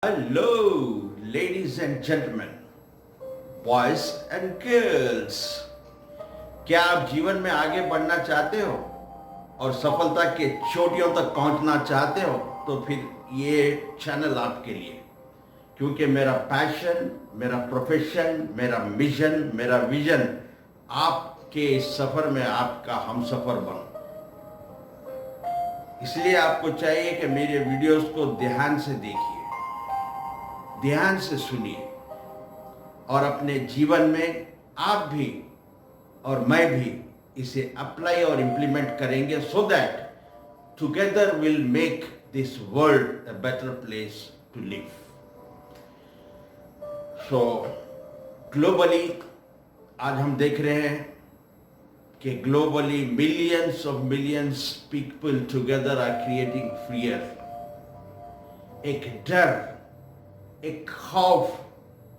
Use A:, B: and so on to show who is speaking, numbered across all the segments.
A: Hello, ladies and gentlemen, boys and girls. क्या आप जीवन में आगे बढ़ना चाहते हो और सफलता के चोटियों तक पहुंचना चाहते हो तो फिर ये चैनल आपके लिए, क्योंकि मेरा पैशन, मेरा प्रोफेशन, मेरा मिशन, मेरा विजन आपके इस सफर में आपका हमसफर बनो। इसलिए आपको चाहिए कि मेरे वीडियोस को ध्यान से देखिए, ध्यान से सुनिए और अपने जीवन में आप भी और मैं भी इसे अप्लाई और इम्प्लीमेंट करेंगे so that together will make this world a better place to live. So globally आज हम देख रहे हैं कि globally millions people together are creating fear. एक डर, एक खौफ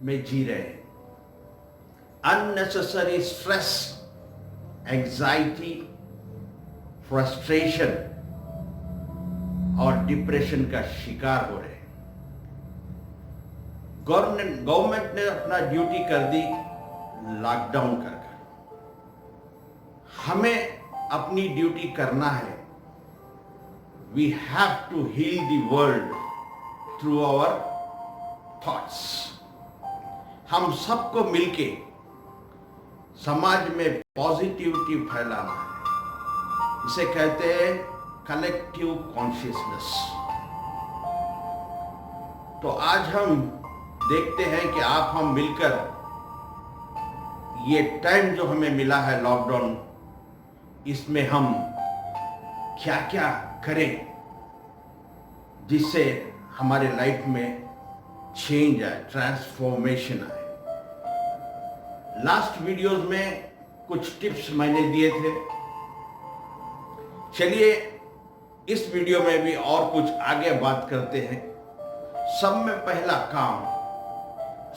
A: में जी रहे हैं। अननेसेसरी स्ट्रेस, एंजाइटी, फ्रस्ट्रेशन और डिप्रेशन का शिकार हो रहे हैं। गवर्नमेंट ने अपना ड्यूटी कर दी लॉकडाउन कर। हमें अपनी ड्यूटी करना है। We have to heal the world through our thoughts. हम सबको मिलके समाज में पॉजिटिविटी फैलाना है। इसे कहते हैं कलेक्टिव कॉन्शियसनेस। तो आज हम देखते हैं कि आप हम मिलकर ये टाइम जो हमें मिला है लॉकडाउन, इसमें हम क्या क्या करें जिससे हमारे लाइफ में चेंज आए, ट्रांसफॉर्मेशन आए। लास्ट वीडियोस में कुछ टिप्स मैंने दिए थे। चलिए इस वीडियो में भी और कुछ आगे बात करते हैं। सब में पहला काम,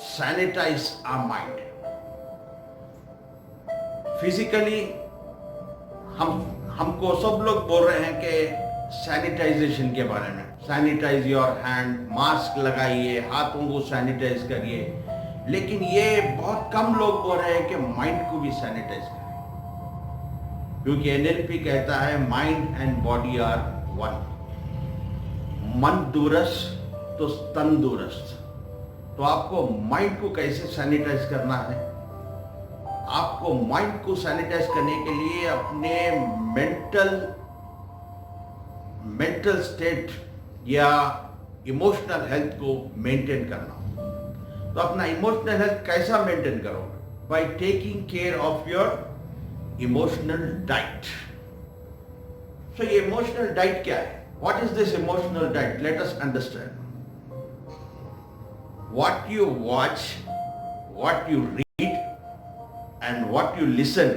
A: सैनिटाइज आवर माइंड। फिजिकली हमको सब लोग बोल रहे हैं कि सैनिटाइजेशन के बारे में, सैनिटाइज योर हैंड, मास्क लगाइए, हाथों को सैनिटाइज करिए, लेकिन ये बहुत कम लोग बोल रहे हैं कि माइंड को भी सैनिटाइज करें, क्योंकि एनएलपी कहता है mind and body are one. मन दुरुस्त तो तंदुरुस्त। तो आपको माइंड को कैसे सैनिटाइज करना है? आपको माइंड को सैनिटाइज करने के लिए अपने मेंटल स्टेट या इमोशनल हेल्थ को मेंटेन करना हो। तो अपना इमोशनल हेल्थ कैसा मेंटेन करोगे? By taking care of your emotional diet. So ये इमोशनल डाइट क्या है? What is this emotional diet? Let us understand. What you watch, what you and what you listen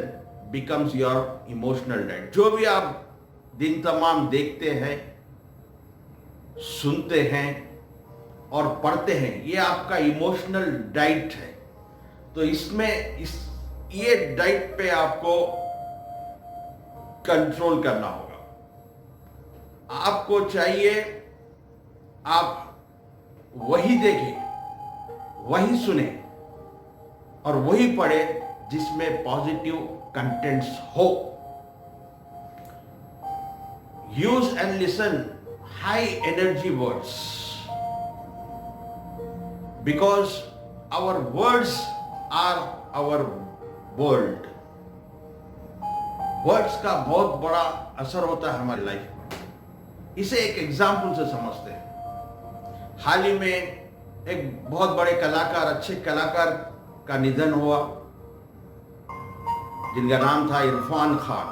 A: becomes your emotional diet. जो भी आप दिन तमाम देखते हैं, सुनते हैं और पढ़ते हैं, ये आपका इमोशनल डाइट है। तो ये डाइट पे आपको कंट्रोल करना होगा। आपको चाहिए आप वही देखें, वही सुने और वही पढ़े जिसमें पॉजिटिव कंटेंट्स हो। Use and listen high energy words, because our words are our world. Words का बहुत बड़ा असर होता है हमारी लाइफ में। इसे एक एग्जाम्पल से समझते हैं। हाल ही में एक बहुत बड़े कलाकार, अच्छे कलाकार का निधन हुआ, जिनका नाम था इरफान खान।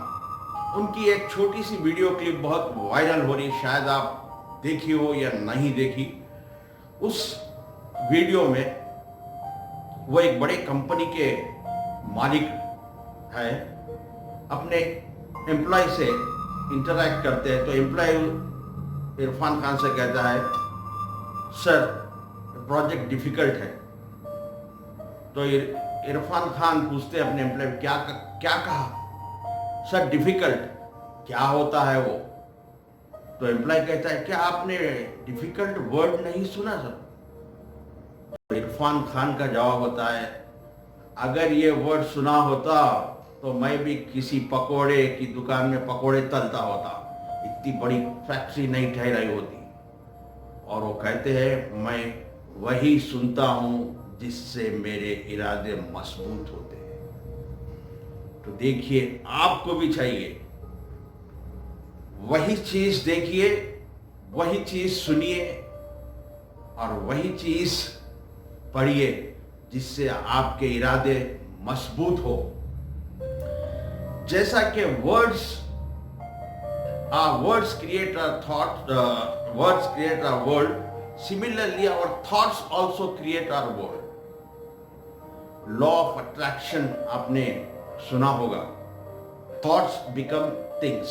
A: उनकी एक छोटी सी वीडियो क्लिप बहुत वायरल हो रही, शायद आप देखी हो या नहीं देखी। उस वीडियो में वो एक बड़े कंपनी के मालिक है, अपने एम्प्लॉय से इंटरैक्ट करते हैं। तो एम्प्लॉय इरफान खान से कहता है, सर प्रोजेक्ट डिफिकल्ट है। तो इरफान खान पूछते हैं अपने एम्प्लॉय, क्या कहा? सर डिफिकल्ट क्या होता है वो? तो एम्प्लॉय कहता है, क्या आपने डिफिकल्ट वर्ड नहीं सुना सर? इरफान खान का जवाब होता है, अगर ये वर्ड सुना होता तो मैं भी किसी पकोड़े की दुकान में पकोड़े तलता होता, इतनी बड़ी फैक्ट्री नहीं ठहराई होती। और वो कहते हैं, मैं वही सुनता हूं जिससे मेरे इरादे मजबूत होते हैं। तो देखिए, आपको भी चाहिए वही चीज देखिए, वही चीज सुनिए और वही चीज पढ़िए जिससे आपके इरादे मजबूत हो। जैसा कि words create our thought, words create our world. Similarly, our thoughts also create our world. Law of attraction आपने सुना होगा, thoughts become things,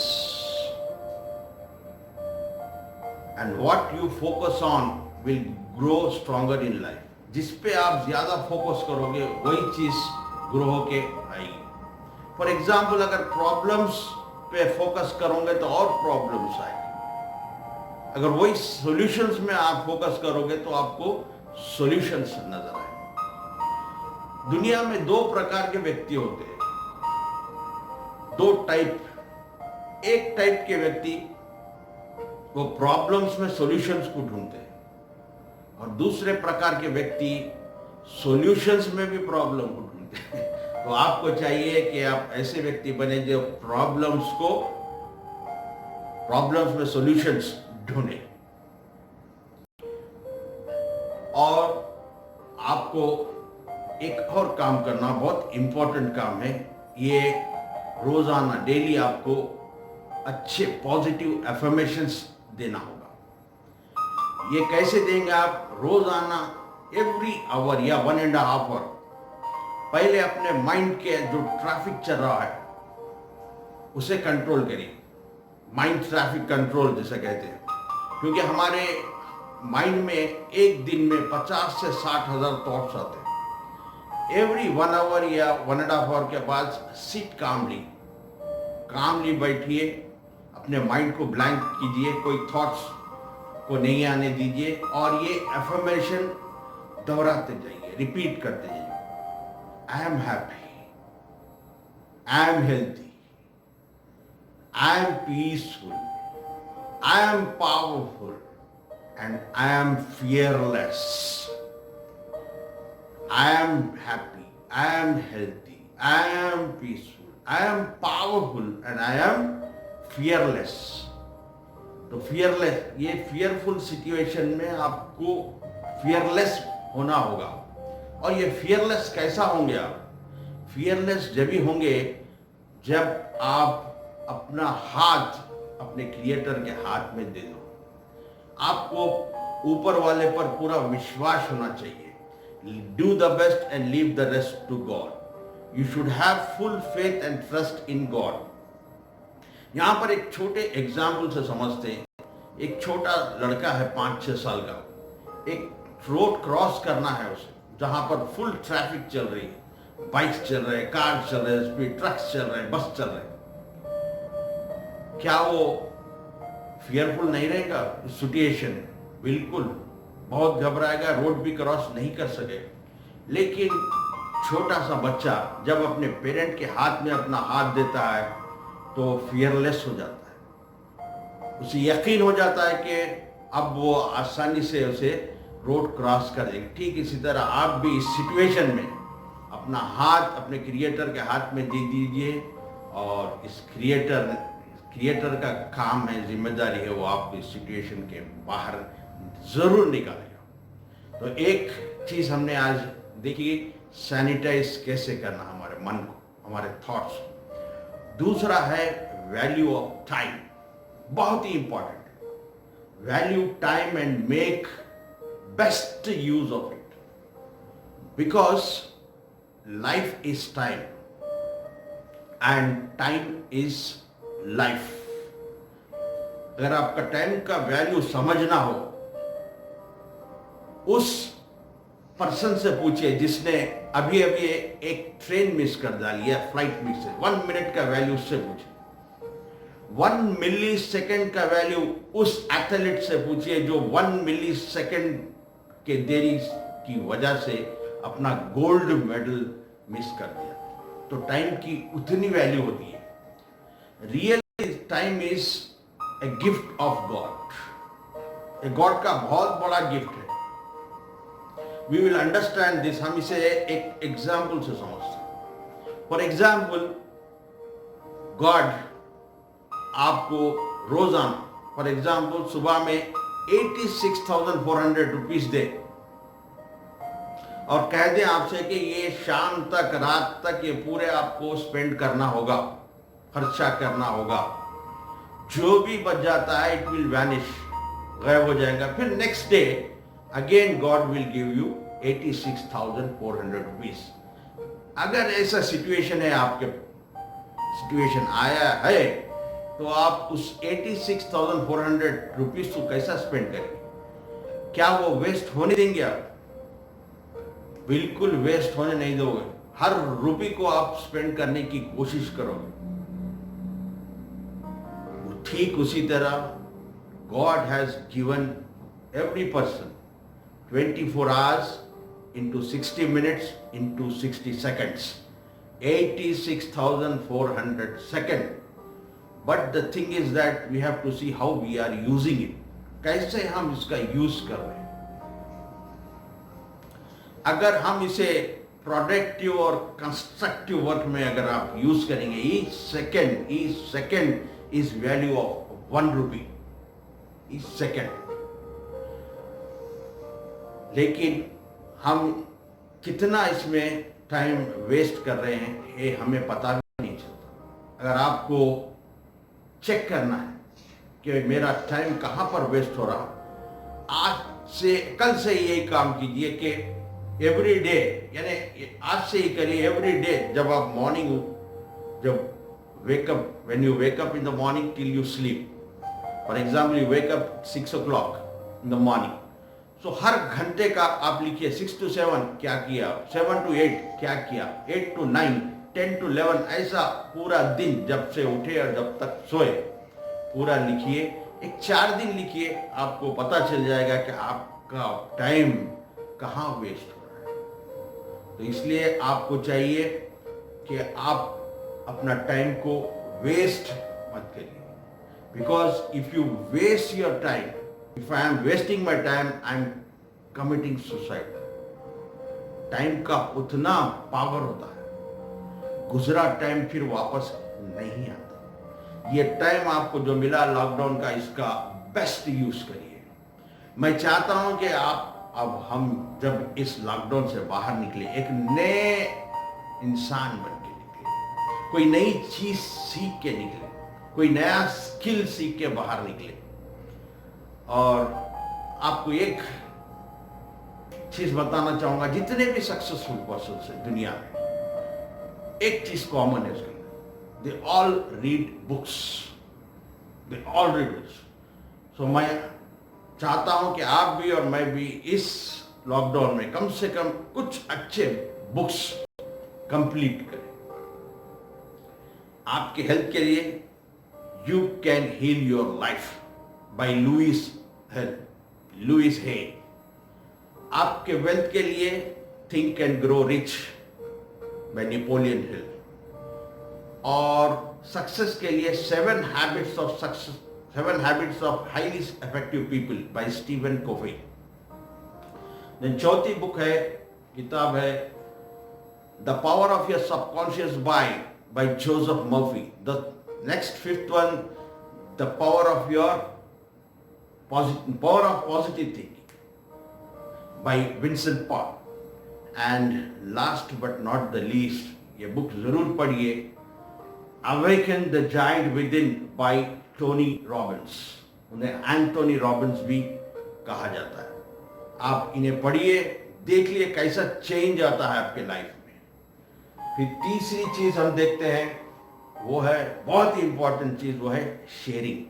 A: and what you focus on will grow stronger in life. जिस पे आप ज्यादा focus करोगे वही चीज ग्रो होके आएगी। फॉर एग्जाम्पल, अगर प्रॉब्लम्स पे फोकस करोगे तो और प्रॉब्लम्स आएगी। अगर वही सॉल्यूशंस में आप फोकस करोगे तो आपको सॉल्यूशंस नजर आएंगे। दुनिया में दो प्रकार के व्यक्ति होते हैं, दो टाइप। एक टाइप के व्यक्ति वो प्रॉब्लम्स में सॉल्यूशंस को ढूंढते हैं, और दूसरे प्रकार के व्यक्ति सॉल्यूशंस में भी प्रॉब्लम को ढूंढते हैं। तो आपको चाहिए कि आप ऐसे व्यक्ति बने जो प्रॉब्लम्स में सॉल्यूशंस ढूंढे। और आपको एक और काम करना बहुत इंपॉर्टेंट काम है, ये रोजाना डेली आपको अच्छे पॉजिटिव अफर्मेशंस देना होगा। ये कैसे देंगे आप? रोजाना एवरी आवर या 1.5 आवर पहले अपने माइंड के जो ट्रैफिक चल रहा है उसे कंट्रोल करिए। माइंड ट्रैफिक कंट्रोल जिसे कहते हैं, क्योंकि हमारे माइंड में एक दिन में 50 से 60 हजार थॉट्स आते हैं। एवरी 1 आवर या 1.5 आवर के बाद सिट कामली बैठिए, अपने माइंड को ब्लैंक कीजिए, कोई थॉट्स को नहीं आने दीजिए, और ये अफर्मेशन दोहराते जाइए, रिपीट करते जाइए। I am happy, I am healthy, I am peaceful, I am powerful and I am fearless. I am happy, I am healthy, I am peaceful, I am powerful and I am fearless. तो fearless, ये fearful situation में आपको fearless होना होगा। और ये fearless कैसा होंगे आप? फियरलेस जब भी होंगे जब आप अपना हाथ अपने क्रिएटर के हाथ में दे दो। आपको ऊपर वाले पर पूरा विश्वास होना चाहिए। Do the best and leave the rest to God. You should have full faith and trust in God. यहां पर एक छोटे एग्जाम्पल से समझते हैं। एक छोटा लड़का है 5-6 साल का, एक रोड क्रॉस करना है उसे, जहां पर फुल ट्रैफिक चल रही है, बाइक्स चल रहे हैं, कार चल रहे हैं, स्पीड ट्रक्स चल रहे हैं, बस चल रहे हैं। क्या वो फियरफुल नहीं रहेगा इस सिचुएशन में? बिल्कुल, बहुत घबराएगा, रोड भी क्रॉस नहीं कर सकेगा। लेकिन छोटा सा बच्चा जब अपने पेरेंट के हाथ में अपना हाथ देता है तो फियरलेस हो जाता है। उसे यकीन हो जाता है कि अब वो आसानी से उसे रोड क्रॉस कर देंगे। ठीक इसी तरह आप भी इस सिचुएशन में अपना हाथ अपने क्रिएटर के हाथ में दे दीजिए, और इस क्रिएटर का काम है, जिम्मेदारी है, वो आपको इस सिचुएशन के बाहर जरूर निकालेगा। तो एक चीज हमने आज देखी, सैनिटाइज कैसे करना हमारे मन को, हमारे थॉट्स। दूसरा है वैल्यू ऑफ टाइम, बहुत ही important. Value time and make best use of it, because life is time and time is life. अगर आपका टाइम का वैल्यू समझना हो, उस पर्सन से पूछिए जिसने अभी अभी एक ट्रेन मिस कर डाली या फ्लाइट मिस है। 1 मिनट का वैल्यू उससे पूछिए। 1 मिली सेकेंड का वैल्यू उस एथलीट से पूछिए जो 1 मिली सेकेंड के देरी की वजह से अपना गोल्ड मेडल मिस कर दिया। तो टाइम की उतनी वैल्यू होती है। Real time is a gift of God. ये गॉड का बहुत बड़ा गिफ्ट है। We will understand this. हम इसे एक एग्जाम्पल से समझते हैं। फॉर एग्जाम्पल, गॉड आपको रोजाना, फॉर एग्जाम्पल, सुबह में 86,400 रुपीज दे और कह दें आपसे कि ये शाम तक, रात तक ये पूरे आपको स्पेंड करना होगा, खर्चा करना होगा। जो भी बच जाता है इट विल वैनिश, गायब हो जाएगा। फिर next day again God will give you 86,400 rupees. अगर ऐसा सिचुएशन है, आपके सिचुएशन आया है, तो आप उस 86,400 रुपीज को कैसा स्पेंड करेंगे? क्या वो वेस्ट होने देंगे आप? बिल्कुल वेस्ट होने नहीं दोगे। हर रुपये को आप स्पेंड करने की कोशिश करोगे। ठीक उसी तरह God has given every person 24 hours into 60 minutes into 60 seconds, 86,400 seconds. But the thing is that we have to see how we are using it. कैसे हम इसका यूज कर रहे हैं। अगर हम इसे प्रोडक्टिव और कंस्ट्रक्टिव वर्क में अगर आप यूज करेंगे, each second is value of 1 rupee, each second। लेकिन हम कितना इसमें टाइम वेस्ट कर रहे हैं ये हमें पता भी नहीं चलता। अगर आपको चेक करना है कि मेरा टाइम कहाँ पर वेस्ट हो रहा, आज से, कल से यही काम कीजिए कि एवरी डे, यानी आज से ही करिए एवरी डे। जब आप मॉर्निंग, जब wake up, when you wake up in the morning till you sleep, for example you wake up 6 o'clock in the morning, so हर घंटे का आप लिखिए 6 to 7 क्या किया, 7 to 8 क्या किया, 8 to 9, 10 to 11, ऐसा पूरा दिन जब से उठे और जब तक सोए पूरा लिखिए। एक 4 दिन लिखिए, आपको पता चल जाएगा कि आपका टाइम कहाँ वेस्ट हो रहा है। तो इसलिए आपको चाहिए कि आप अपना टाइम को वेस्ट मत करिए, because if you waste your time, if I am wasting my time, I am committing suicide। Time का उतना पावर होता है, गुजरा टाइम फिर वापस नहीं आता। ये टाइम आपको जो मिला लॉकडाउन का, इसका बेस्ट यूज करिए। मैं चाहता हूं कि अब हम जब इस लॉकडाउन से बाहर निकले, एक नए इंसान बन के निकले, कोई नई चीज सीख के निकले, कोई नया स्किल सीख के बाहर निकले। और आपको एक चीज बताना चाहूंगा, जितने भी सक्सेसफुल पर्सन है दुनिया में, एक चीज कॉमन है उसके, they all read books, they all read books. So मैं चाहता हूं कि आप भी और मैं भी इस लॉकडाउन में कम से कम कुछ अच्छे बुक्स कंप्लीट करें। आपके हेल्थ के लिए you can heal your life by Louise Hay. आपके वेल्थ के लिए think and grow rich by Napoleon Hill. और सक्सेस के लिए 7 habits of success, 7 habits of highly effective people by Stephen Covey. चौथी बुक है, किताब है the power of your subconscious mind by Joseph Murphy. The next 5th one, the power of your positive thinking by Vincent Paul। and last but not the least, ये book जरूर पढ़िए, Awaken the Giant Within by Tony Robbins। उन्हें Anthony Robins भी कहा जाता है। आप इन्हें पढ़िए, देखिए कैसा चेंज आता है आपके लाइफ में। फिर तीसरी चीज हम देखते हैं, वो है बहुत ही इंपॉर्टेंट चीज, वो है sharing.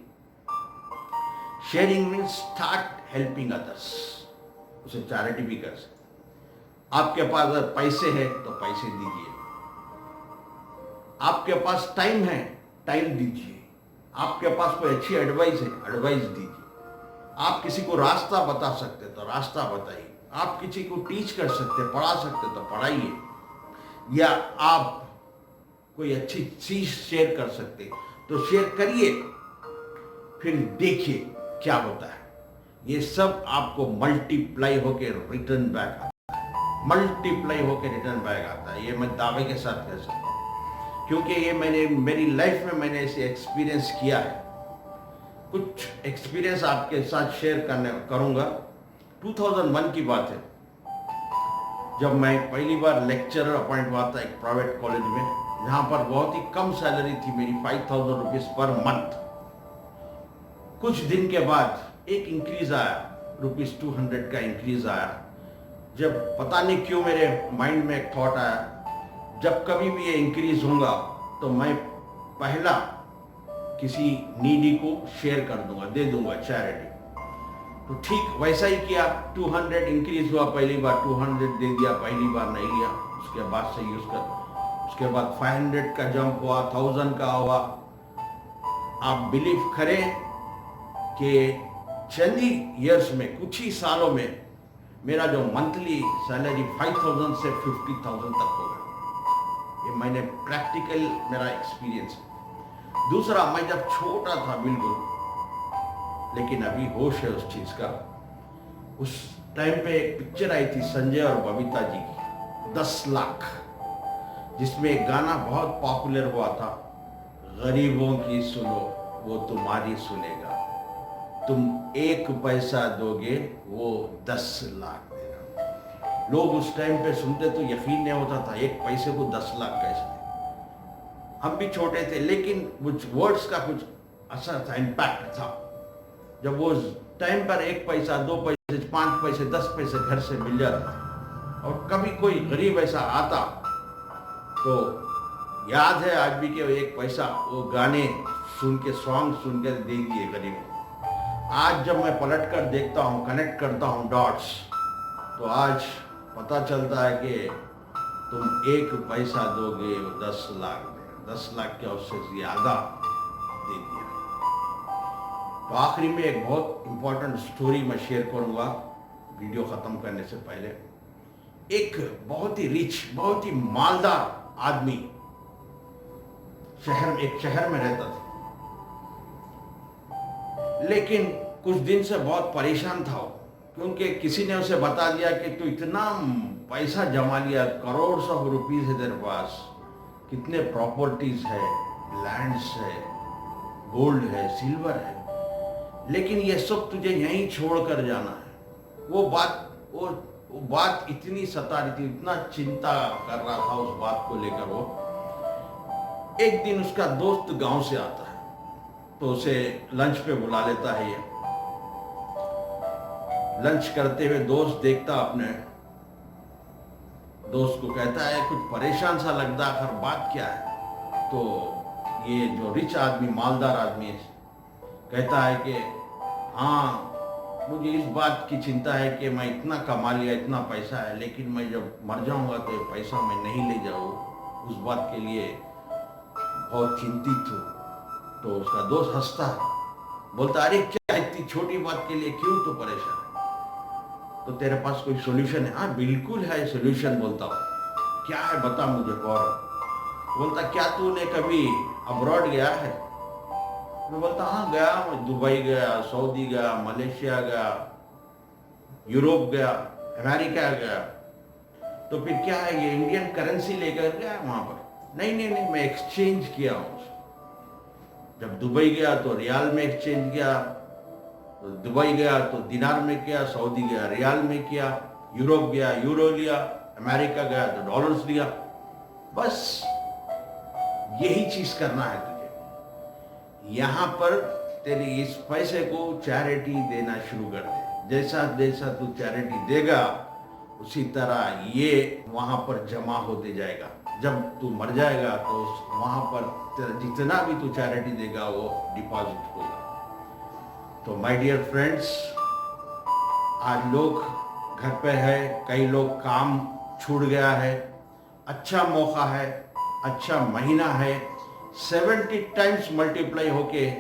A: Sharing means start helping others. उसे चैरिटी भी कर सकते। आपके पास अगर पैसे हैं तो पैसे दीजिए, आपके पास टाइम है, टाइम दीजिए, आपके पास कोई अच्छी एडवाइस है, एडवाइस दीजिए, आप किसी को रास्ता बता सकते तो रास्ता बताइए। आप किसी को टीच कर सकते, पढ़ा सकते तो पढ़ाइए, या आप कोई अच्छी चीज शेयर कर सकते तो शेयर करिए, फिर देखिए क्या होता है। ये सब आपको मल्टीप्लाई होकर रिटर्न बैक आता है, मल्टीप्लाई होकर रिटर्न बैक आता है, ये मैं दावे के साथ कह सकता हूँ, क्योंकि ये मैंने मेरी लाइफ में मैंने इसे एक्सपीरियंस किया है। कुछ एक्सपीरियंस आपके साथ शेयर करूंगा। 2001 की बात है, जब मैं पहली बार लेक्चरर अपॉइंट हुआ था एक प्राइवेट कॉलेज में, जहां पर बहुत ही कम सैलरी थी मेरी, 5000 रुपीज पर मंथ। कुछ दिन के बाद एक इंक्रीज आया, ₹200 का इंक्रीज आया। जब पता नहीं क्यों मेरे माइंड में एक थॉट आया, जब कभी भी ये इंक्रीज होगा तो मैं पहला किसी नीडी को शेयर कर दूंगा, दे दूंगा, चैरिटी। तो ठीक वैसा ही किया। 200 इंक्रीज हुआ, पहली बार 200 दे दिया, पहली बार नहीं लिया, उसके बाद से यूज कर। उसके बाद 500 का जंप हुआ, 1000 का हुआ। आप बिलीव करें कि चंद ही ईयर्स में, कुछ ही सालों में मेरा जो मंथली सैलरी 5000 से 50,000 तक हो गया। ये मैंने प्रैक्टिकल मेरा एक्सपीरियंस है। दूसरा, मैं जब छोटा था बिल्कुल, लेकिन अभी होश है उस चीज का, उस टाइम पे एक पिक्चर आई थी संजय और बबीता जी की, 10 लाख, जिसमें एक गाना बहुत पॉपुलर हुआ था, गरीबों की सुनो वो तुम्हारी सुनेगा, तुम 1 पैसा दोगे वो 10 लाख देगा। लोग उस टाइम पे सुनते तो यकीन नहीं होता था, 1 पैसे को 10 लाख कैसे दे। हम भी छोटे थे, लेकिन कुछ वर्ड्स का कुछ असर था, इम्पैक्ट था। जब वो टाइम पर 1 पैसा, 2 पैसे, 5 पैसे, 10 पैसे घर से मिल जाता, और कभी कोई गरीब ऐसा आता तो याद है आज भी कि 1 पैसा वो गाने सुन के, सॉन्ग सुन के दे दिए गरीब को। आज जब मैं पलट कर देखता हूँ, कनेक्ट करता हूँ डॉट्स, तो आज पता चलता है कि तुम 1 पैसा दोगे वो 10 लाख देगा, 10 लाख क्या उससे ज्यादा दे दिया। तो आखिरी में एक बहुत इंपॉर्टेंट स्टोरी मैं शेयर करूंगा वीडियो खत्म करने से पहले। एक बहुत ही रिच, बहुत ही मालदार आदमी एक शहर में रहता था, लेकिन कुछ दिन से बहुत परेशान था वो, क्योंकि किसी ने उसे बता दिया कि तू इतना पैसा जमा लिया, करोड़ ऑफ रुपीज है तेरे पास, कितने प्रॉपर्टीज है, लैंड्स है, गोल्ड है, सिल्वर है, लेकिन ये सब तुझे यहीं छोड़कर जाना है। वो बात इतनी सता रही थी, इतना चिंता कर रहा था उस बात को लेकर। वो एक दिन उसका दोस्त गांव से आता है, तो उसे लंच पे बुला लेता है। ये लंच करते हुए दोस्त देखता, अपने दोस्त को कहता है कुछ परेशान सा लगता है, आखिर बात क्या है। तो ये जो रिच आदमी, मालदार आदमी है, कहता है कि हाँ, मुझे इस बात की चिंता है कि मैं इतना कमा लिया, इतना पैसा है, लेकिन मैं जब मर जाऊंगा तो ये पैसा मैं नहीं ले जाऊँ, उस बात के लिए बहुत चिंतित हूँ। तो उसका दोस्त हंसता है, बोलता अरे क्या इतनी छोटी बात के लिए क्यों तो परेशान है, तो तेरे पास कोई सोल्यूशन है? हाँ बिल्कुल है सोल्यूशन। बोलता हूँ क्या है, बता मुझे फौरन। बोलता क्या तूने कभी अब्रॉड गया है? मैं बोलता हाँ गया, मैं दुबई गया, सऊदी गया, मलेशिया गया, यूरोप गया, अमेरिका गया। तो फिर क्या है, ये इंडियन करेंसी लेकर गया वहां पर? नहीं, मैं एक्सचेंज किया हूँ। जब दुबई गया तो रियाल में एक्सचेंज किया, तो दुबई गया तो दिनार में किया, सऊदी गया रियाल में किया, यूरोप गया यूरो लिया, अमेरिका गया तो डॉलर्स लिया। बस यही चीज करना है तुझे। यहां पर तेरे इस पैसे को चैरिटी देना शुरू कर दे। जैसा जैसा तू चैरिटी देगा, उसी तरह ये वहां पर जमा होते जाएगा। जब तू मर जाएगा तो वहां पर जितना भी तू चैरिटी देगा वो डिपॉजिट होगा। तो माय डियर फ्रेंड्स, आज लोग घर पे है, कई लोग काम छूट गया है, अच्छा मौका है, अच्छा महीना है, 70 टाइम्स मल्टीप्लाई होके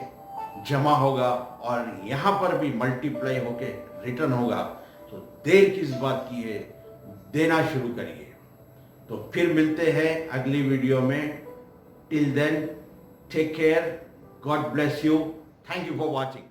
A: जमा होगा और यहाँ पर भी मल्टीप्लाई होके रिटर्न होगा। तो देर किस बात की है, देना शुरू करिए। तो फिर मिलते हैं अगली वीडियो में। Till then take care, God bless you, thank you for watching.